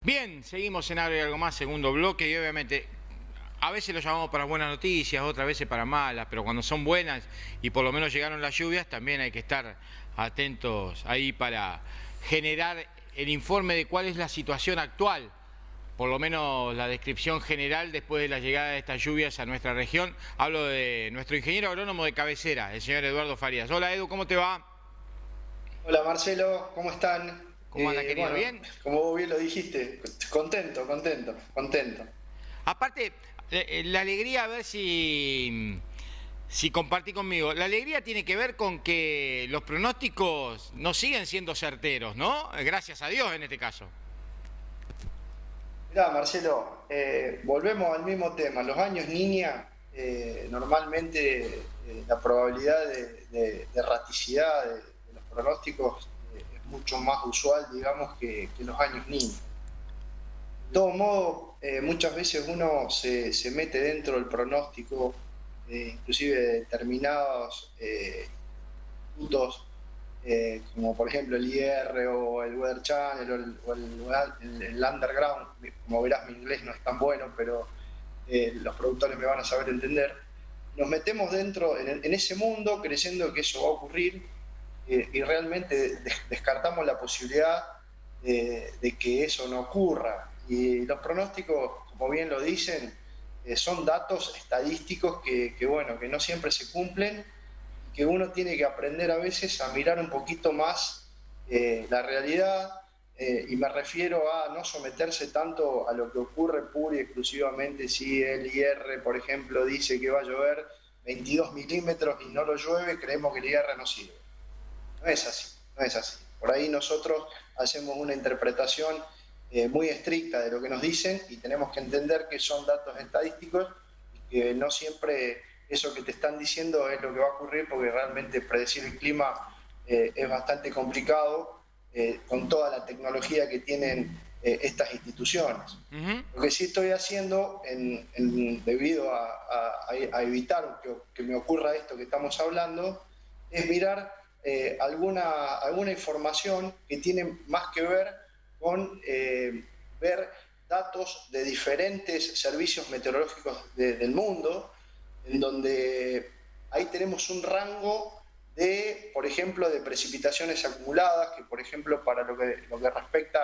Bien, seguimos en Agro y Algo Más, segundo bloque, y obviamente a veces lo llamamos para buenas noticias, otras veces para malas, pero cuando son buenas y por lo menos llegaron las lluvias, también hay que estar atentos ahí para generar el informe de cuál es la situación actual, por lo menos la descripción general después de la llegada de estas lluvias a nuestra región. Hablo de nuestro ingeniero agrónomo de cabecera, el señor Eduardo Farías. Hola Edu, ¿cómo te va? Hola Marcelo, ¿cómo están? ¿Cómo anda, querido? Bueno, ¿Bien? como vos bien lo dijiste, contento, contento, contento. Aparte, la alegría, a ver si compartí conmigo, la alegría tiene que ver con que los pronósticos no siguen siendo certeros, ¿no? Gracias a Dios en este caso. Mirá Marcelo, volvemos al mismo tema. Los años niña, normalmente la probabilidad de erraticidad de los pronósticos es mucho más usual, digamos, que los años niños. De todo modo, muchas veces uno se mete dentro del pronóstico, inclusive de determinados institutos, como por ejemplo el IR o el Weather Channel o el Underground. Como verás, mi inglés no es tan bueno, pero los productores me van a saber entender. Nos metemos dentro, en ese mundo, creyendo que eso va a ocurrir, y realmente descartamos la posibilidad de que eso no ocurra. Y los pronósticos, como bien lo dicen, son datos estadísticos bueno, que no siempre se cumplen, y que uno tiene que aprender a veces a mirar un poquito más la realidad, y me refiero a no someterse tanto a lo que ocurre pura y exclusivamente si el IR, por ejemplo, dice que va a llover 22 milímetros y no lo llueve, creemos que el IR no sirve. No es así, no es así. Por ahí nosotros hacemos una interpretación muy estricta de lo que nos dicen, y tenemos que entender que son datos estadísticos y que no siempre eso que te están diciendo es lo que va a ocurrir, porque realmente predecir el clima es bastante complicado, con toda la tecnología que tienen estas instituciones. Ujú. Lo que sí estoy haciendo, debido a evitar que me ocurra esto que estamos hablando, es mirar alguna información que tiene más que ver con ver datos de diferentes servicios meteorológicos del mundo, en donde ahí tenemos un rango de, por ejemplo, de precipitaciones acumuladas, que por ejemplo para lo que respecta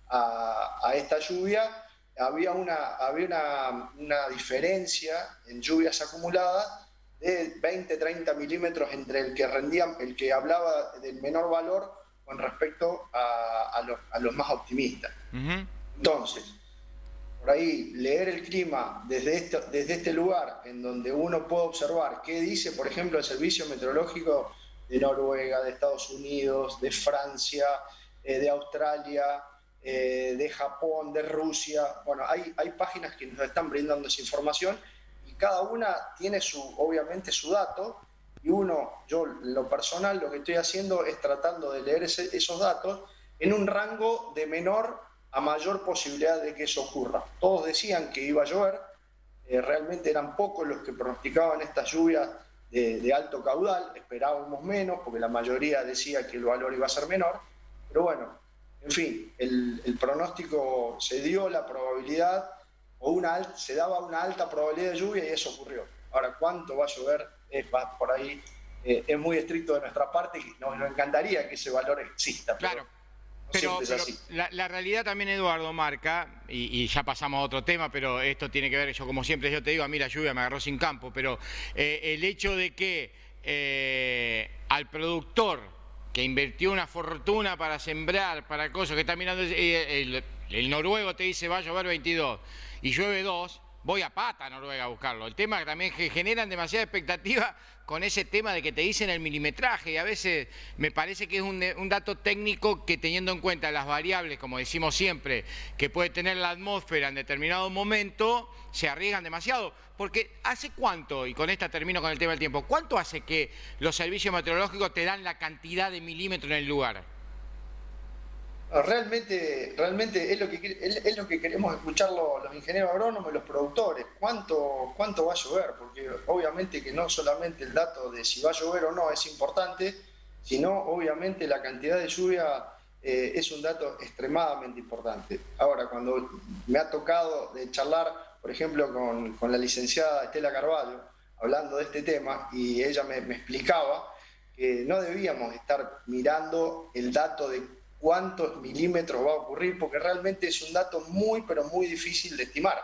a esta lluvia, había una diferencia en lluvias acumuladas de 20-30 milímetros entre el que hablaba del menor valor con respecto a los más optimistas. Ujú. Entonces, por ahí leer el clima desde este lugar, en donde uno puede observar qué dice, por ejemplo, el servicio meteorológico de Noruega, de Estados Unidos, de Francia, de Australia, de Japón, de Rusia. Bueno, hay páginas que nos están brindando esa información, y cada una tiene obviamente su dato, y yo en lo personal lo que estoy haciendo es tratando de leer esos datos en un rango de menor a mayor posibilidad de que eso ocurra. Todos decían que iba a llover, realmente eran pocos los que pronosticaban estas lluvias de alto caudal, esperábamos menos porque la mayoría decía que el valor iba a ser menor, pero bueno, en fin, el pronóstico se dio la probabilidad, se daba una alta probabilidad de lluvia, y eso ocurrió. Ahora, ¿cuánto va a llover? Por ahí es muy estricto de nuestra parte, y nos encantaría que ese valor exista, pero Claro. no Pero, siempre es pero así. la realidad también, Eduardo, marca, y ya pasamos a otro tema, pero esto tiene que ver, yo como siempre yo te digo, a mí la lluvia me agarró sin campo, pero el hecho de que al productor que invirtió una fortuna para sembrar, para cosas, que está mirando, el noruego te dice va a llover 22 y llueve 2, voy a pata a Noruega a buscarlo. El tema también es que generan demasiada expectativa con ese tema de que te dicen el milimetraje, y a veces me parece que es un dato técnico que, teniendo en cuenta las variables, como decimos siempre, que puede tener la atmósfera en determinado momento, se arriesgan demasiado. Porque ¿hace cuánto, y con esta termino con el tema del tiempo, cuánto hace que los servicios meteorológicos te dan la cantidad de milímetros en el lugar? No, realmente es lo que queremos escuchar los ingenieros agrónomos y los productores. ¿Cuánto va a llover? Porque obviamente que no solamente el dato de si va a llover o no es importante, sino obviamente la cantidad de lluvia es un dato extremadamente importante. Ahora, cuando me ha tocado de charlar, por ejemplo, con la licenciada Estela Carvalho, hablando de este tema, y ella me explicaba que no debíamos estar mirando el dato de cuántos milímetros va a ocurrir, porque realmente es un dato muy, pero muy difícil de estimar.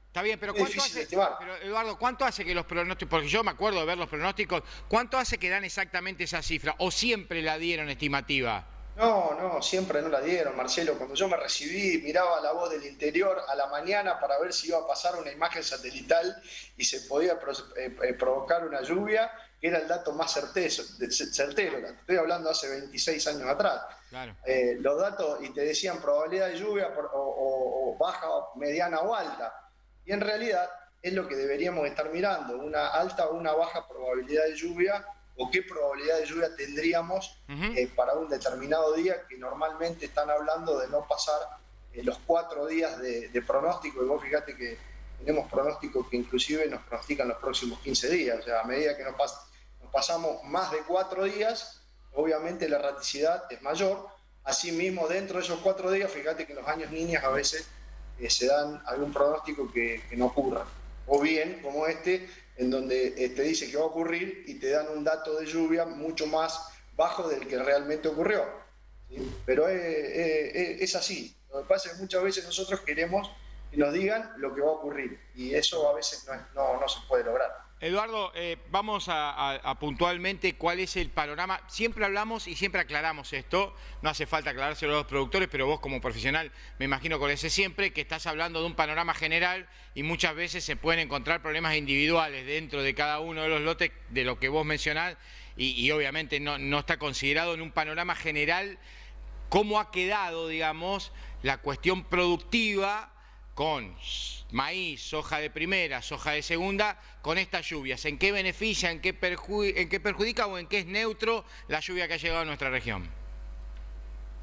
Está bien, pero Muy ¿cuánto difícil de hace, estimar. pero Eduardo, cuánto hace que los pronósticos, porque yo me acuerdo de ver los pronósticos, ¿cuánto hace que dan exactamente esa cifra? ¿O siempre la dieron estimativa? No, siempre no la dieron, Marcelo. Cuando yo me recibí, miraba La Voz del Interior a la mañana para ver si iba a pasar una imagen satelital y se podía provocar una lluvia, que era el dato más certero. Estoy hablando hace 26 años atrás. Claro. Los datos, y te decían probabilidad de lluvia o baja, mediana o alta. Y en realidad es lo que deberíamos estar mirando, una alta o una baja probabilidad de lluvia, o qué probabilidad de lluvia tendríamos para un determinado día, que normalmente están hablando de no pasar los 4 días de pronóstico, y vos fíjate que tenemos pronósticos que inclusive nos pronostican los próximos 15 días, o sea, a medida que nos pasamos más de 4 días, obviamente la erraticidad es mayor. Asimismo, dentro de esos 4 días, fíjate que en los años niñas a veces se dan algún pronóstico que no ocurra, o bien como este, en donde te dice que va a ocurrir y te dan un dato de lluvia mucho más bajo del que realmente ocurrió. ¿Sí? Pero es así. Lo que pasa es que muchas veces nosotros queremos que nos digan lo que va a ocurrir, y eso a veces no se puede lograr. Eduardo, vamos a puntualmente cuál es el panorama. Siempre hablamos y siempre aclaramos esto, no hace falta aclarárselo a los productores, pero vos como profesional me imagino conoces siempre que estás hablando de un panorama general y muchas veces se pueden encontrar problemas individuales dentro de cada uno de los lotes de lo que vos mencionás y obviamente no está considerado en un panorama general cómo ha quedado, digamos, la cuestión productiva con maíz, soja de primera, soja de segunda, con estas lluvias. ¿En qué beneficia, en qué perjudica o en qué es neutro la lluvia que ha llegado a nuestra región?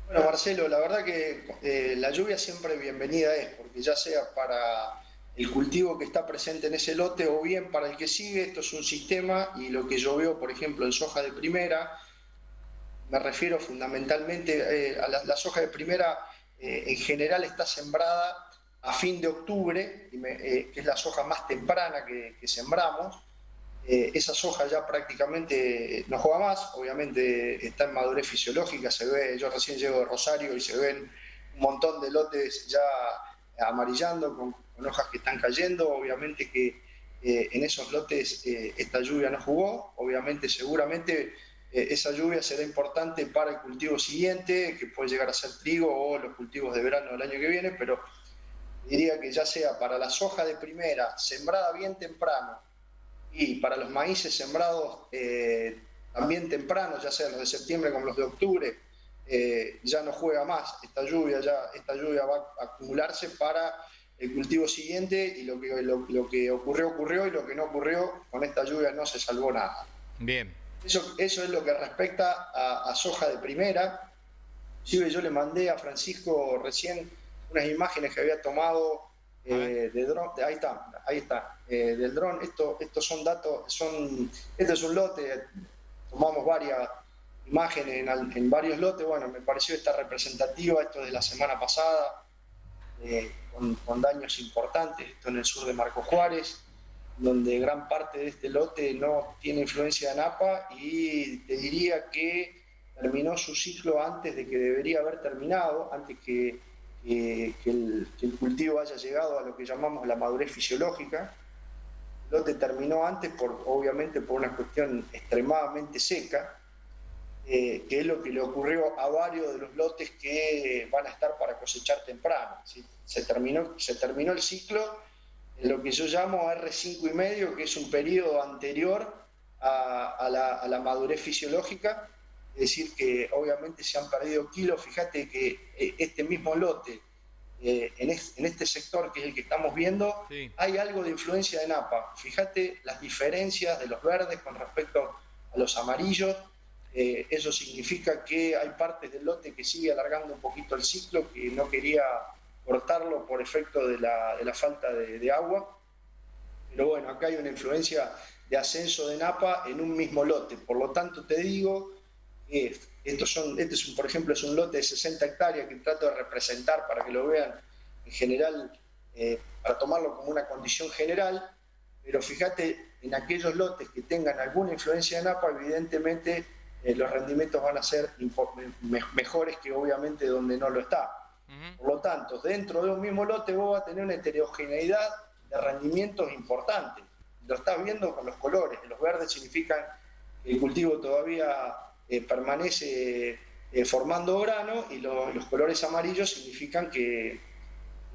Bueno, Marcelo, la verdad que la lluvia siempre bienvenida es, porque ya sea para el cultivo que está presente en ese lote o bien para el que sigue, esto es un sistema, y lo que llovió, por ejemplo, en soja de primera, me refiero fundamentalmente a la soja de primera, en general está sembrada a fin de octubre, que es la soja más temprana que sembramos. Esa soja ya prácticamente no juega más, obviamente está en madurez fisiológica, se ve, yo recién llego de Rosario y se ven un montón de lotes ya amarillando, con hojas que están cayendo, obviamente que en esos lotes esta lluvia no jugó, obviamente seguramente esa lluvia será importante para el cultivo siguiente, que puede llegar a ser trigo o los cultivos de verano del año que viene, pero diría que ya sea para la soja de primera, sembrada bien temprano, y para los maíces sembrados también temprano, ya sea los de septiembre como los de octubre, ya no juega más esta lluvia va a acumularse para el cultivo siguiente, y lo que ocurrió, y lo que no ocurrió, con esta lluvia no se salvó nada. Bien. Eso es lo que respecta a soja de primera. Inclusive yo le mandé a Francisco recién unas imágenes que había tomado de dron, ahí está, del dron. Estos son datos, este es un lote, tomamos varias imágenes en varios lotes. Bueno, me pareció esta representativa, esto de la semana pasada, con daños importantes, esto en el sur de Marcos Juárez, donde gran parte de este lote no tiene influencia de napa, y te diría que terminó su ciclo antes de que debería haber terminado, antes que el cultivo haya llegado a lo que llamamos la madurez fisiológica. El lote terminó antes, obviamente por una cuestión extremadamente seca, que es lo que le ocurrió a varios de los lotes que van a estar para cosechar temprano. ¿Sí? Se terminó el ciclo en lo que yo llamo R5,5, que es un periodo anterior a la madurez fisiológica. Es decir, que obviamente se han perdido kilos. Fíjate que este mismo lote, en este sector que es el que estamos viendo, sí, hay algo de influencia de napa. Fíjate las diferencias de los verdes con respecto a los amarillos. Eso significa que hay partes del lote que sigue alargando un poquito el ciclo, que no quería cortarlo por efecto de la falta de agua. Pero bueno, acá hay una influencia de ascenso de napa en un mismo lote. Por lo tanto, te digo Por ejemplo, es un lote de 60 hectáreas que trato de representar para que lo vean en general, para tomarlo como una condición general, pero fíjate, en aquellos lotes que tengan alguna influencia de napa, evidentemente los rendimientos van a ser mejores que obviamente donde no lo está. Por lo tanto, dentro de un mismo lote vos vas a tener una heterogeneidad de rendimientos importantes. Lo estás viendo con los colores. Los verdes significan que el cultivo todavía permanece formando grano, y los colores amarillos significan que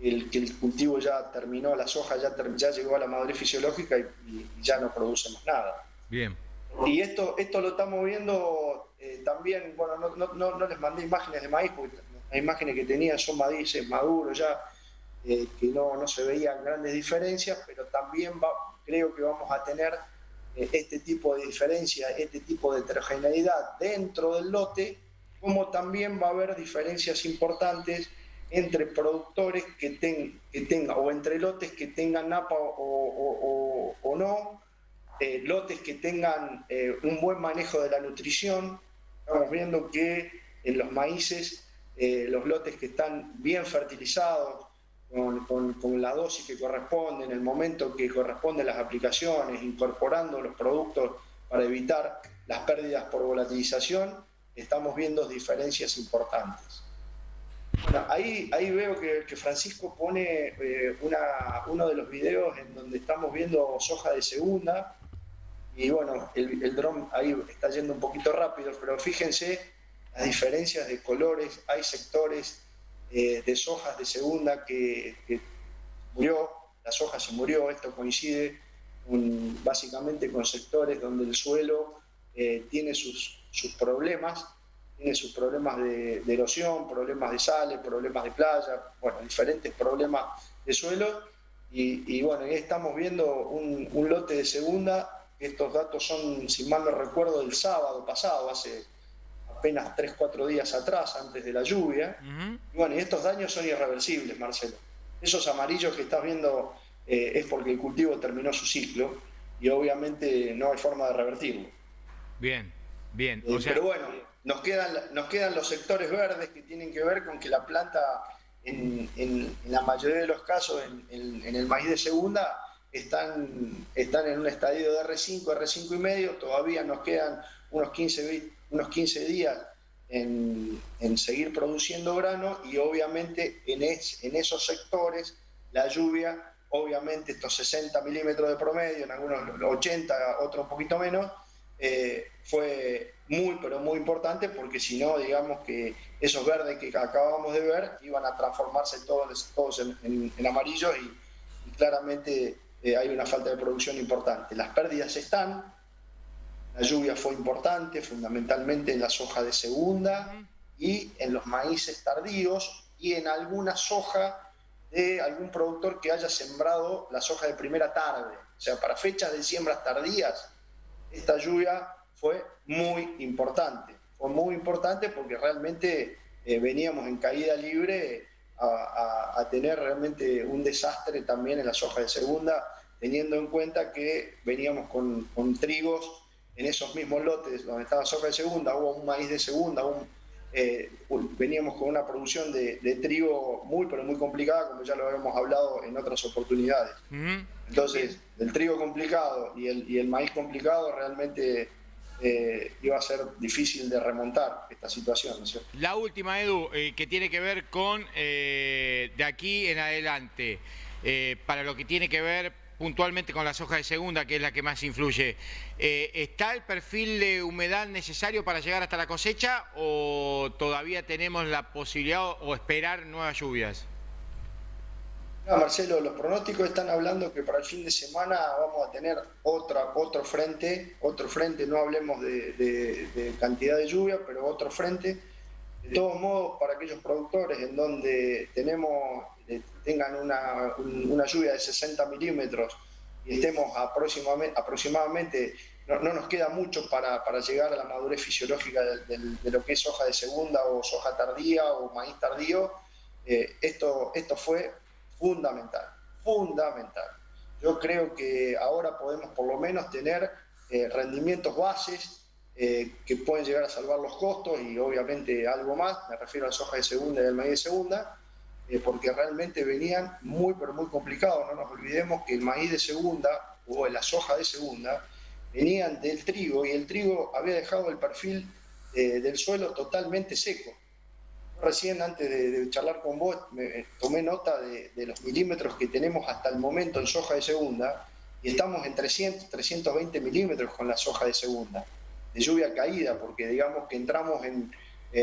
el cultivo ya terminó, la soja ya llegó a la madurez fisiológica y ya no produce más nada. Bien. Y esto lo estamos viendo también, bueno, no les mandé imágenes de maíz, porque las imágenes que tenían son maíces maduros ya, que no se veían grandes diferencias, pero también creo que vamos a tener este tipo de diferencia, este tipo de heterogeneidad dentro del lote, como también va a haber diferencias importantes entre productores que tengan, o entre lotes que tengan napa o no, lotes que tengan un buen manejo de la nutrición. Estamos viendo que en los maíces, los lotes que están bien fertilizados, con la dosis que corresponde, en el momento que corresponden las aplicaciones, incorporando los productos para evitar las pérdidas por volatilización, estamos viendo diferencias importantes. Bueno, ahí veo que Francisco pone uno de los videos en donde estamos viendo soja de segunda, y bueno, el dron ahí está yendo un poquito rápido, pero fíjense las diferencias de colores. Hay sectores de sojas de segunda que murió, la soja se murió. Esto coincide básicamente con sectores donde el suelo tiene sus problemas, de erosión, problemas de sales, problemas de playa, bueno, diferentes problemas de suelo. Y bueno, ahí estamos viendo un lote de segunda. Estos datos son, si mal no recuerdo, del sábado pasado, hace apenas 3-4 días atrás, antes de la lluvia. Y bueno, y estos daños son irreversibles, Marcelo. Esos amarillos que estás viendo es porque el cultivo terminó su ciclo, y obviamente no hay forma de revertirlo. Bien. Pero bueno, nos quedan los sectores verdes, que tienen que ver con que la planta, en la mayoría de los casos, en el maíz de segunda, están en un estadio de R5, R5 y medio. Todavía nos quedan unos 15 días en seguir produciendo grano, y obviamente en esos sectores la lluvia, obviamente estos 60 milímetros de promedio, en algunos 80, otros un poquito menos, fue pero muy importante, porque si no, digamos que esos verdes que acabamos de ver iban a transformarse todos en amarillos, y claramente hay una falta de producción importante. Las pérdidas están, la lluvia fue importante, fundamentalmente en la soja de segunda y en los maíces tardíos, y en alguna soja de algún productor que haya sembrado la soja de primera tarde. O sea, para fechas de siembras tardías, esta lluvia fue muy importante. Fue muy importante porque realmente veníamos en caída libre a tener realmente un desastre también en la soja de segunda, teniendo en cuenta que veníamos con trigos en esos mismos lotes donde estaba soja de segunda, hubo un maíz de segunda, veníamos con una producción de trigo pero muy complicada, como ya lo habíamos hablado en otras oportunidades. Entonces, el trigo complicado y el maíz complicado, realmente iba a ser difícil de remontar esta situación, ¿no es cierto? La última, Edu, que tiene que ver con de aquí en adelante, para lo que tiene que ver puntualmente con la soja de segunda, que es la que más influye. ¿Está el perfil de humedad necesario para llegar hasta la cosecha, o todavía tenemos la posibilidad o esperar nuevas lluvias? No, Marcelo, los pronósticos están hablando que para el fin de semana vamos a tener otro frente, no hablemos de cantidad de lluvia, pero otro frente. De todos modos, para aquellos productores en donde tengan una lluvia de 60 milímetros y estemos aproximadamente, no nos queda mucho para llegar a la madurez fisiológica de lo que es soja de segunda o soja tardía o maíz tardío, esto fue fundamental. Yo creo que ahora podemos por lo menos tener rendimientos bases que pueden llegar a salvar los costos y obviamente algo más, me refiero a la soja de segunda y al maíz de segunda, porque realmente venían muy pero muy complicados. No nos olvidemos que el maíz de segunda o la soja de segunda venían del trigo y el trigo había dejado el perfil del suelo totalmente seco. Recién antes de charlar con vos tomé nota de los milímetros que tenemos hasta el momento en soja de segunda y estamos en 300, 320 milímetros con la soja de segunda, de lluvia caída, porque digamos que entramos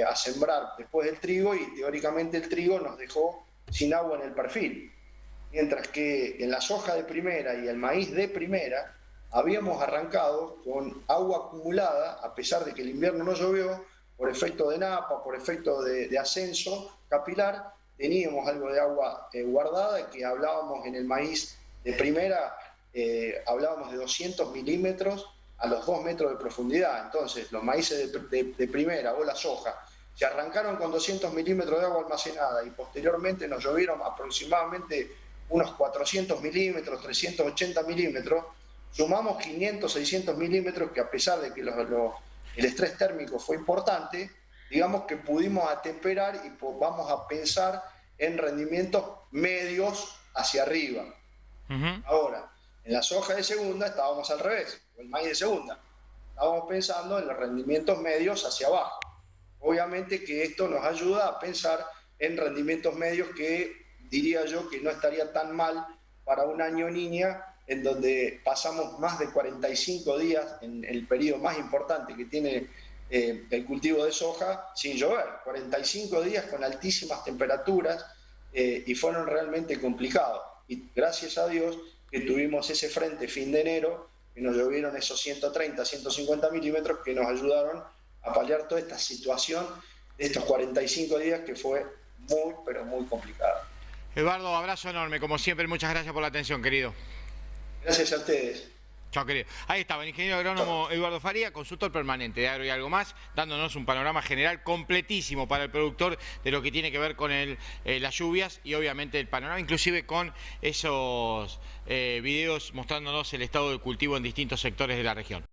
a sembrar después del trigo y teóricamente el trigo nos dejó sin agua en el perfil. Mientras que en la soja de primera y el maíz de primera habíamos arrancado con agua acumulada, a pesar de que el invierno no llovió, por efecto de napa, por efecto de ascenso capilar, teníamos algo de agua guardada, que hablábamos en el maíz de primera, hablábamos de 200 milímetros a los 2 metros de profundidad. Entonces, los maíces de primera o la soja se arrancaron con 200 milímetros de agua almacenada y posteriormente nos llovieron aproximadamente unos 400 milímetros, 380 milímetros, sumamos 500, 600 milímetros, que a pesar de que el estrés térmico fue importante, digamos que pudimos atemperar y vamos a pensar en rendimientos medios hacia arriba. Ahora, en la soja de segunda estábamos al revés, o el maíz de segunda, estábamos pensando en los rendimientos medios hacia abajo. Obviamente que esto nos ayuda a pensar en rendimientos medios que diría yo que no estaría tan mal para un año niña, en donde pasamos más de 45 días en el periodo más importante que tiene el cultivo de soja sin llover, 45 días con altísimas temperaturas y fueron realmente complicados. Y gracias a Dios que tuvimos ese frente fin de enero, que nos llovieron esos 130, 150 milímetros que nos ayudaron a paliar toda esta situación de estos 45 días que fue muy, pero muy complicada. Eduardo, abrazo enorme, como siempre, muchas gracias por la atención, querido. Gracias a ustedes. Chao, querido. Ahí estaba el ingeniero agrónomo Eduardo Faría, consultor permanente de Agro y Algo Más, dándonos un panorama general completísimo para el productor de lo que tiene que ver con las lluvias y obviamente el panorama, inclusive con esos videos mostrándonos el estado del cultivo en distintos sectores de la región.